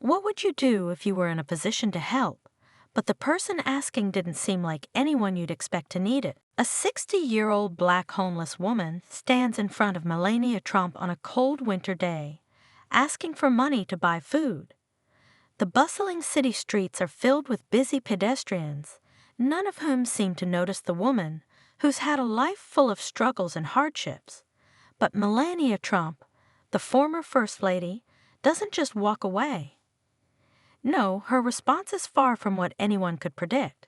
What would you do if you were in a position to help, but the person asking didn't seem like anyone you'd expect to need it? A 60-year-old black homeless woman stands in front of Melania Trump on a cold winter day, asking for money to buy food. The bustling city streets are filled with busy pedestrians, none of whom seem to notice the woman, who's had a life full of struggles and hardships. But Melania Trump, the former First Lady, doesn't just walk away. No, her response is far from what anyone could predict.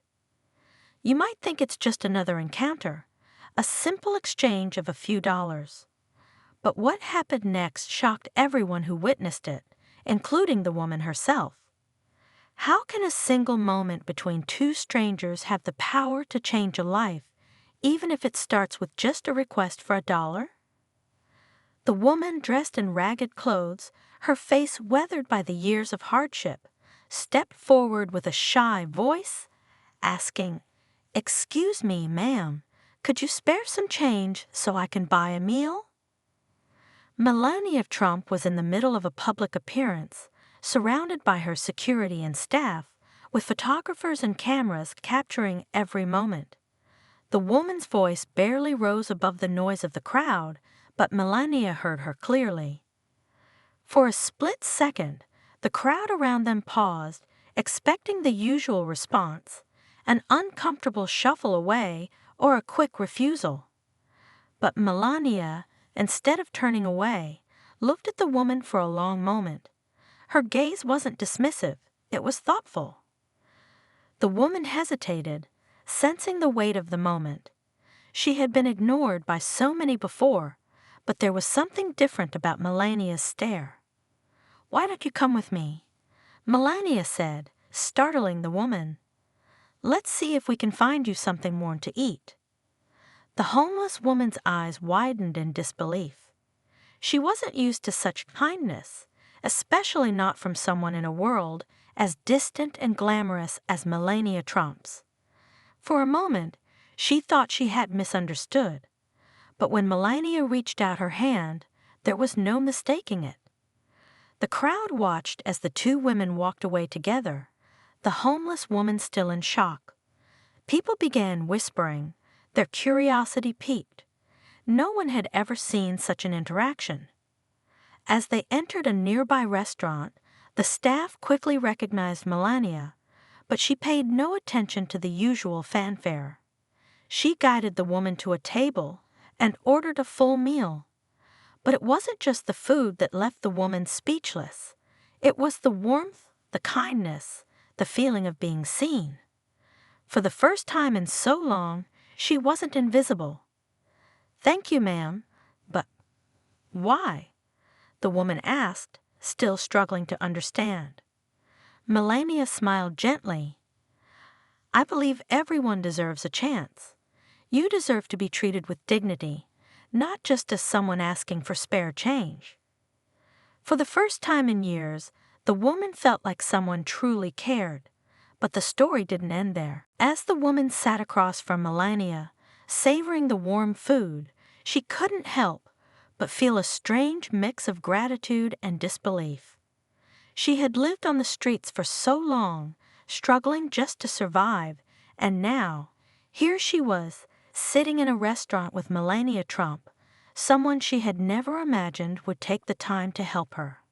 You might think it's just another encounter, a simple exchange of a few dollars. But what happened next shocked everyone who witnessed it, including the woman herself. How can a single moment between two strangers have the power to change a life, even if it starts with just a request for $1? The woman, dressed in ragged clothes, her face weathered by the years of hardship, stepped forward with a shy voice, asking, "Excuse me, ma'am, could you spare some change so I can buy a meal?" Melania Trump was in the middle of a public appearance, surrounded by her security and staff, with photographers and cameras capturing every moment. The woman's voice barely rose above the noise of the crowd, but Melania heard her clearly. For a split second, the crowd around them paused, expecting the usual response, an uncomfortable shuffle away or a quick refusal. But Melania, instead of turning away, looked at the woman for a long moment. Her gaze wasn't dismissive, it was thoughtful. The woman hesitated, sensing the weight of the moment. She had been ignored by so many before, but there was something different about Melania's stare. "Why don't you come with me?" Melania said, startling the woman. "Let's see if we can find you something warm to eat." The homeless woman's eyes widened in disbelief. She wasn't used to such kindness, especially not from someone in a world as distant and glamorous as Melania Trump's. For a moment, she thought she had misunderstood, but when Melania reached out her hand, there was no mistaking it. The crowd watched as the two women walked away together, the homeless woman still in shock. People began whispering, their curiosity piqued. No one had ever seen such an interaction. As they entered a nearby restaurant, the staff quickly recognized Melania, but she paid no attention to the usual fanfare. She guided the woman to a table and ordered a full meal. But it wasn't just the food that left the woman speechless. It was the warmth, the kindness, the feeling of being seen. For the first time in so long, she wasn't invisible. "Thank you, ma'am, but why?" the woman asked, still struggling to understand. Melania smiled gently. "I believe everyone deserves a chance. You deserve to be treated with dignity, not just as someone asking for spare change." For the first time in years, the woman felt like someone truly cared. But the story didn't end there. As the woman sat across from Melania, savoring the warm food, she couldn't help but feel a strange mix of gratitude and disbelief. She had lived on the streets for so long, struggling just to survive, and now, here she was, sitting in a restaurant with Melania Trump, someone she had never imagined would take the time to help her.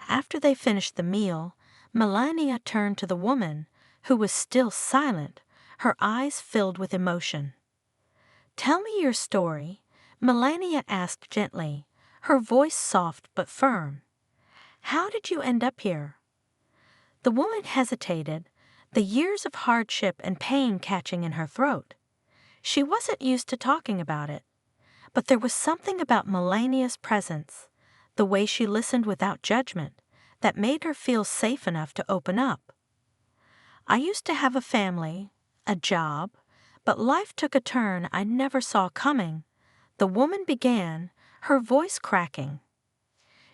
After they finished the meal, Melania turned to the woman, who was still silent, her eyes filled with emotion. "Tell me your story," Melania asked gently, her voice soft but firm. "How did you end up here?" The woman hesitated, the years of hardship and pain catching in her throat. She wasn't used to talking about it, but there was something about Melania's presence, the way she listened without judgment, that made her feel safe enough to open up. "I used to have a family, a job, but life took a turn I never saw coming," the woman began, her voice cracking.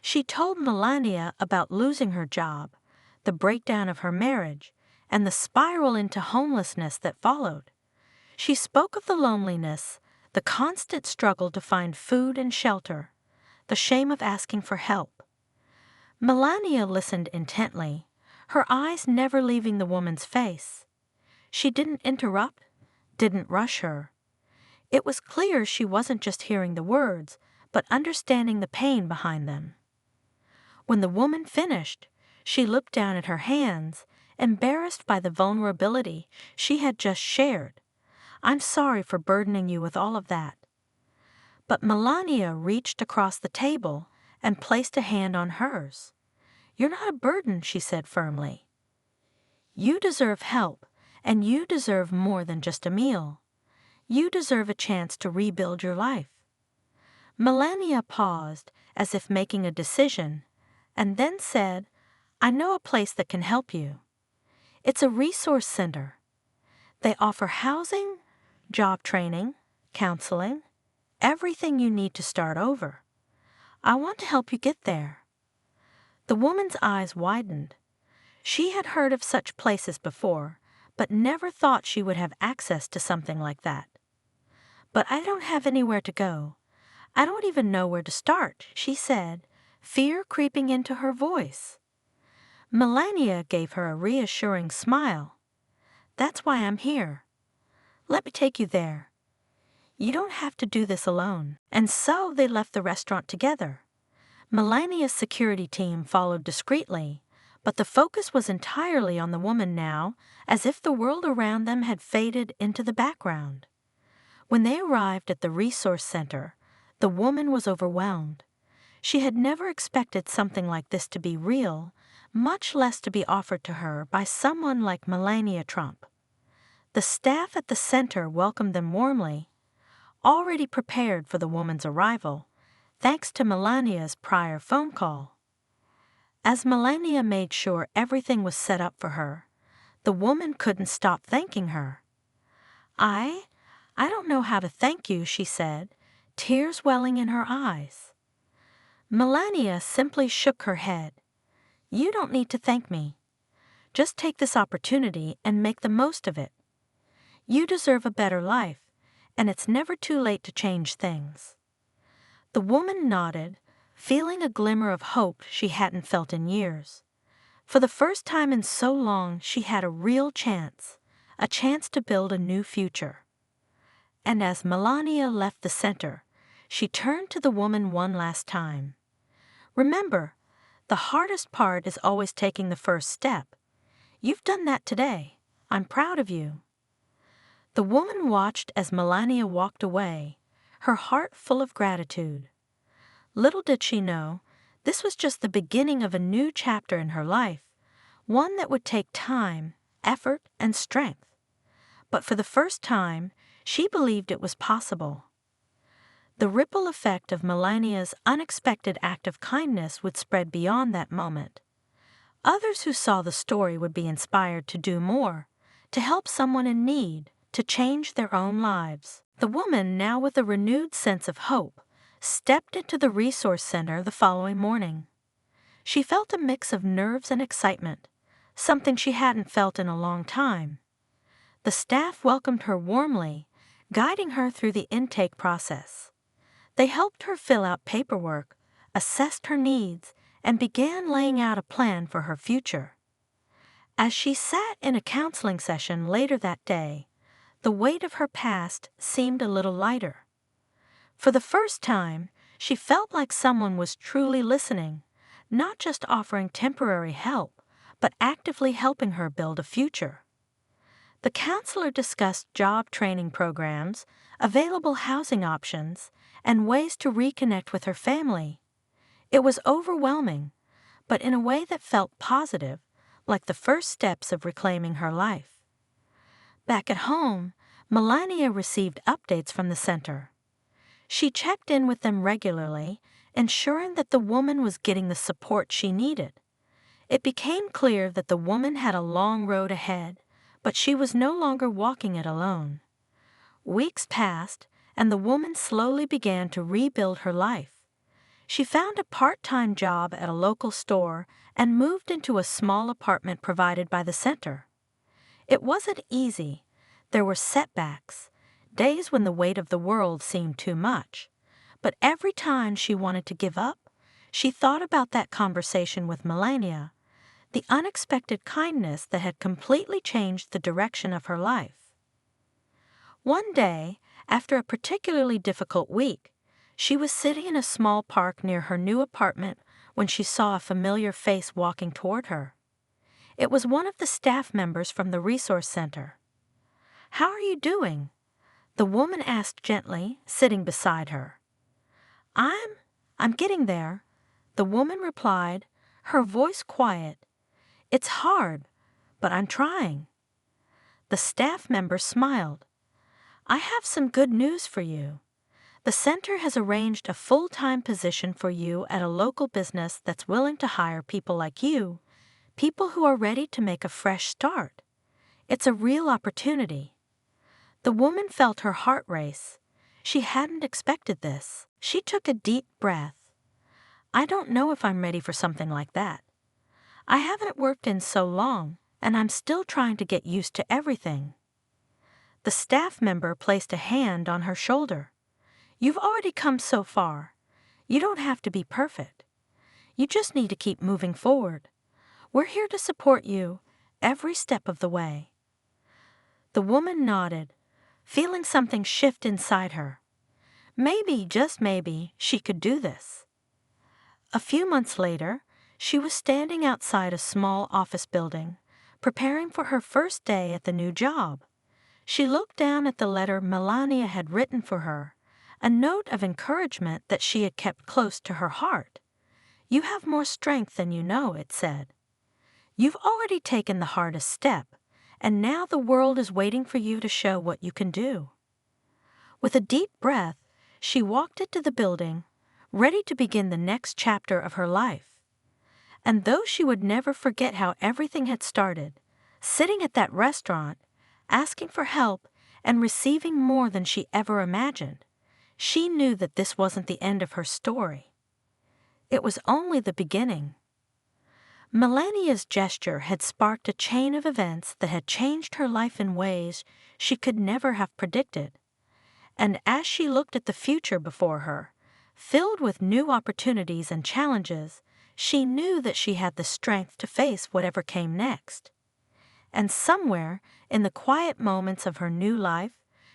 She told Melania about losing her job, the breakdown of her marriage, and the spiral into homelessness that followed. She spoke of the loneliness, the constant struggle to find food and shelter, the shame of asking for help. Melania listened intently, her eyes never leaving the woman's face. She didn't interrupt, didn't rush her. It was clear she wasn't just hearing the words, but understanding the pain behind them. When the woman finished, she looked down at her hands, embarrassed by the vulnerability she had just shared. "I'm sorry for burdening you with all of that." But Melania reached across the table and placed a hand on hers. "You're not a burden," she said firmly. "You deserve help, and you deserve more than just a meal. You deserve a chance to rebuild your life." Melania paused, as if making a decision, and then said, "I know a place that can help you. It's a resource center. They offer housing, job training, counseling, everything you need to start over. I want to help you get there." The woman's eyes widened. She had heard of such places before, but never thought she would have access to something like that. "But I don't have anywhere to go. I don't even know where to start," she said, fear creeping into her voice. Melania gave her a reassuring smile. "That's why I'm here. Let me take you there. You don't have to do this alone." And so they left the restaurant together. Melania's security team followed discreetly, but the focus was entirely on the woman now, as if the world around them had faded into the background. When they arrived at the resource center, the woman was overwhelmed. She had never expected something like this to be real, much less to be offered to her by someone like Melania Trump. The staff at the center welcomed them warmly, already prepared for the woman's arrival, thanks to Melania's prior phone call. As Melania made sure everything was set up for her, the woman couldn't stop thanking her. I don't know how to thank you," she said, tears welling in her eyes. Melania simply shook her head. "You don't need to thank me. Just take this opportunity and make the most of it. You deserve a better life, and it's never too late to change things." The woman nodded, feeling a glimmer of hope she hadn't felt in years. For the first time in so long, she had a real chance, a chance to build a new future. And as Melania left the center, she turned to the woman one last time. "Remember, the hardest part is always taking the first step. You've done that today. I'm proud of you." The woman watched as Melania walked away, her heart full of gratitude. Little did she know, this was just the beginning of a new chapter in her life, one that would take time, effort, and strength. But for the first time, she believed it was possible. The ripple effect of Melania's unexpected act of kindness would spread beyond that moment. Others who saw the story would be inspired to do more, to help someone in need, to change their own lives. The woman, now with a renewed sense of hope, stepped into the resource center the following morning. She felt a mix of nerves and excitement, something she hadn't felt in a long time. The staff welcomed her warmly, guiding her through the intake process. They helped her fill out paperwork, assessed her needs, and began laying out a plan for her future. As she sat in a counseling session later that day, the weight of her past seemed a little lighter. For the first time, she felt like someone was truly listening, not just offering temporary help, but actively helping her build a future. The counselor discussed job training programs, available housing options, and ways to reconnect with her family. It was overwhelming, but in a way that felt positive, like the first steps of reclaiming her life. Back at home, Melania received updates from the center. She checked in with them regularly, ensuring that the woman was getting the support she needed. It became clear that the woman had a long road ahead, but she was no longer walking it alone. Weeks passed, and the woman slowly began to rebuild her life. She found a part-time job at a local store and moved into a small apartment provided by the center. It wasn't easy. There were setbacks, days when the weight of the world seemed too much. But every time she wanted to give up, She thought about that conversation with Melania, the unexpected kindness that had completely changed the direction of her life. One day, after a particularly difficult week, she was sitting in a small park near her new apartment when she saw a familiar face walking toward her. It was one of the staff members from the resource center. "How are you doing?" the woman asked gently, sitting beside her. I'm getting there," the woman replied, her voice quiet. "It's hard, but I'm trying." The staff member smiled. "I have some good news for you. The center has arranged a full-time position for you at a local business that's willing to hire people like you, people who are ready to make a fresh start. It's a real opportunity." The woman felt her heart race. She hadn't expected this. She took a deep breath. "I don't know if I'm ready for something like that. I haven't worked in so long, and I'm still trying to get used to everything." The staff member placed a hand on her shoulder. "You've already come so far. You don't have to be perfect. You just need to keep moving forward. We're here to support you every step of the way." The woman nodded, feeling something shift inside her. Maybe, just maybe, she could do this. A few months later, she was standing outside a small office building, preparing for her first day at the new job. She looked down at the letter Melania had written for her, a note of encouragement that she had kept close to her heart. "You have more strength than you know," it said. "You've already taken the hardest step, and now the world is waiting for you to show what you can do." With a deep breath, she walked into the building, ready to begin the next chapter of her life. And though she would never forget how everything had started, sitting at that restaurant, asking for help and receiving more than she ever imagined, she knew that this wasn't the end of her story. It was only the beginning. Melania's gesture had sparked a chain of events that had changed her life in ways she could never have predicted. And as she looked at the future before her, filled with new opportunities and challenges, she knew that she had the strength to face whatever came next. And somewhere, in the quiet moments of her new life,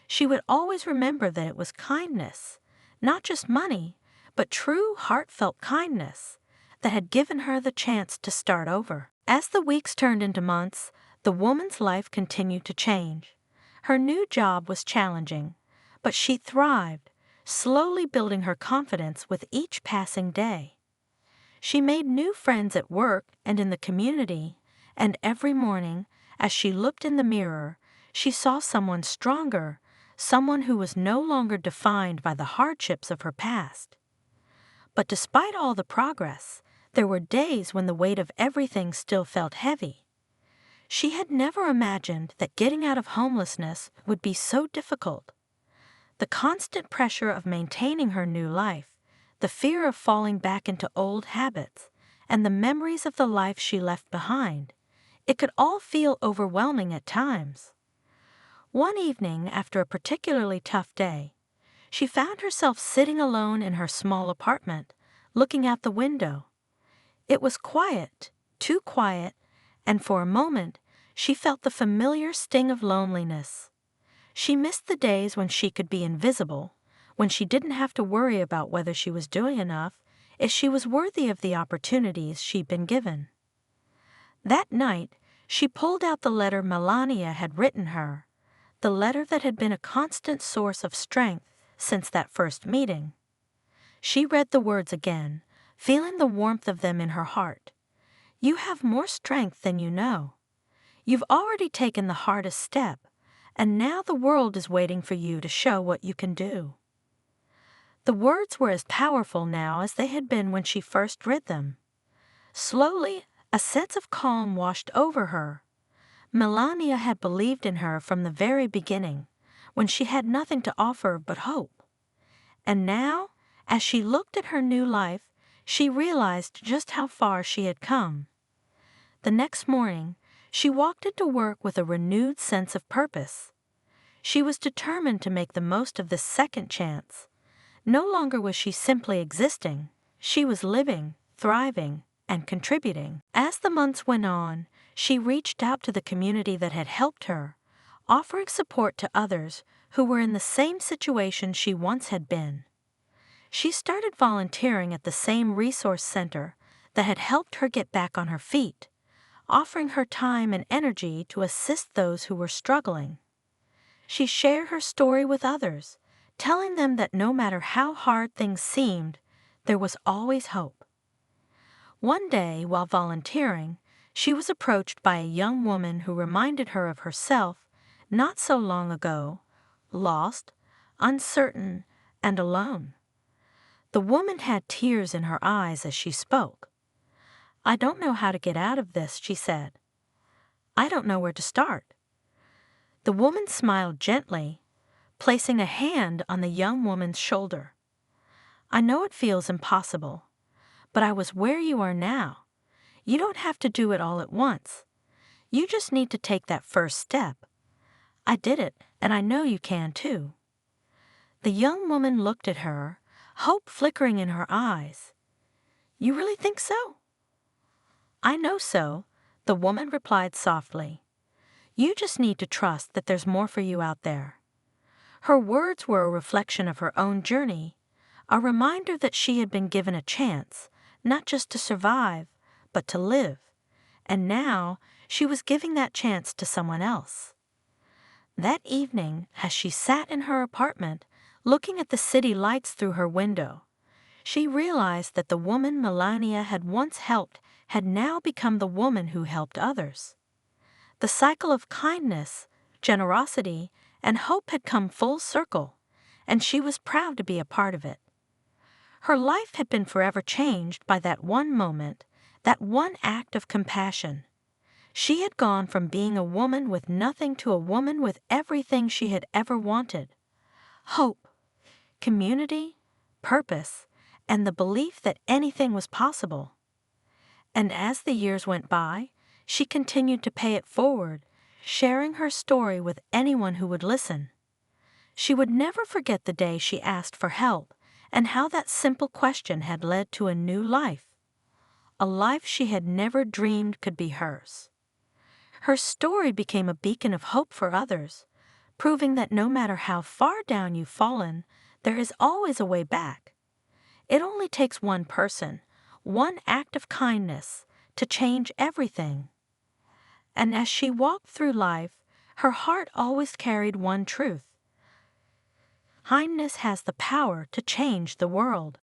she would always remember that it was kindness, not just money, but true heartfelt kindness, that had given her the chance to start over. As the weeks turned into months, the woman's life continued to change. Her new job was challenging, but she thrived, slowly building her confidence with each passing day. She made new friends at work and in the community, and every morning, as she looked in the mirror, she saw someone stronger, someone who was no longer defined by the hardships of her past. But despite all the progress, there were days when the weight of everything still felt heavy. She had never imagined that getting out of homelessness would be so difficult. The constant pressure of maintaining her new life, the fear of falling back into old habits, and the memories of the life she left behind, it could all feel overwhelming at times. One evening, after a particularly tough day, she found herself sitting alone in her small apartment, looking out the window. It was quiet, too quiet, and for a moment she felt the familiar sting of loneliness. She missed the days when she could be invisible, when she didn't have to worry about whether she was doing enough, if she was worthy of the opportunities she'd been given. That night, she pulled out the letter Melania had written her, the letter that had been a constant source of strength since that first meeting. She read the words again, feeling the warmth of them in her heart. "You have more strength than you know. You've already taken the hardest step, and now the world is waiting for you to show what you can do." The words were as powerful now as they had been when she first read them. Slowly, a sense of calm washed over her. Melania had believed in her from the very beginning, when she had nothing to offer but hope. And now, as she looked at her new life, she realized just how far she had come. The next morning, she walked into work with a renewed sense of purpose. She was determined to make the most of this second chance. No longer was she simply existing, She was living, thriving, and contributing. As the months went on, she reached out to the community that had helped her, offering support to others who were in the same situation she once had been. She started volunteering at the same resource center that had helped her get back on her feet, offering her time and energy to assist those who were struggling. She shared her story with others, telling them that no matter how hard things seemed, there was always hope. One day, while volunteering, she was approached by a young woman who reminded her of herself not so long ago, lost, uncertain, and alone. The woman had tears in her eyes as she spoke. "I don't know how to get out of this," she said. "I don't know where to start." The woman smiled gently, placing a hand on the young woman's shoulder. "I know it feels impossible, but I was where you are now. You don't have to do it all at once. You just need to take that first step. I did it, and I know you can too." The young woman looked at her, hope flickering in her eyes. "You really think so?" "I know so," the woman replied softly. "You just need to trust that there's more for you out there." Her words were a reflection of her own journey, a reminder that she had been given a chance, not just to survive, but to live. And now she was giving that chance to someone else. That evening, as she sat in her apartment, looking at the city lights through her window, she realized that the woman Melania had once helped had now become the woman who helped others. The cycle of kindness, generosity, and hope had come full circle, and she was proud to be a part of it. Her life had been forever changed by that one moment, that one act of compassion. She had gone from being a woman with nothing to a woman with everything she had ever wanted: hope, community, purpose, and the belief that anything was possible. And as the years went by, she continued to pay it forward, sharing her story with anyone who would listen. She would never forget the day she asked for help and how that simple question had led to a new life, a life she had never dreamed could be hers. Her story became a beacon of hope for others, proving that no matter how far down you've fallen, there is always a way back. It only takes one person, one act of kindness, to change everything. And as she walked through life, her heart always carried one truth: kindness has the power to change the world.